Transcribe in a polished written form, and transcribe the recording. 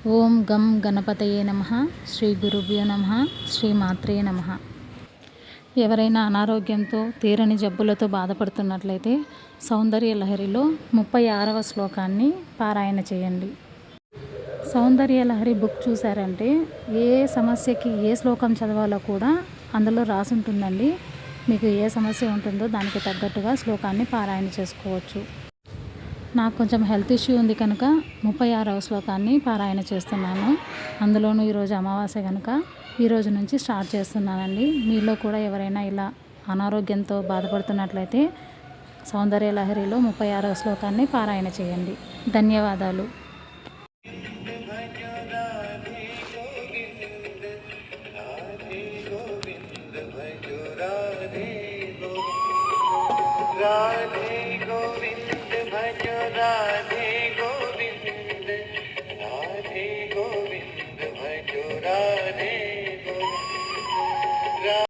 ఓం గం గణపతయే నమః. శ్రీ గురుభ్యో నమః. శ్రీ మాత్రే నమః. ఎవరైనా అనారోగ్యంతో తీరని జబ్బులతో బాధపడుతున్నట్లయితే సౌందర్య లహరిలో 36వ శ్లోకాన్ని పారాయణ చేయండి. సౌందర్య లహరి బుక్ చూసారంటే ఏ సమస్యకి ఏ శ్లోకం చదవాలో కూడా అందులో రాసుంటుందండి. మీకు ఏ సమస్య ఉంటుందో దానికి తగ్గట్టుగా శ్లోకాన్ని పారాయణ చేసుకోవచ్చు. నాకు కొంచెం హెల్త్ ఇష్యూ ఉంది కనుక 36వ శ్లోకాన్ని పారాయణ చేస్తున్నాను. అందులోనూ ఈరోజు అమావాస్య కనుక ఈరోజు నుంచి స్టార్ట్ చేస్తున్నానండి. మీలో కూడా ఎవరైనా ఇలా అనారోగ్యంతో బాధపడుతున్నట్లయితే సౌందర్య లహరిలో 36వ శ్లోకాన్ని పారాయణ చేయండి. ధన్యవాదాలు.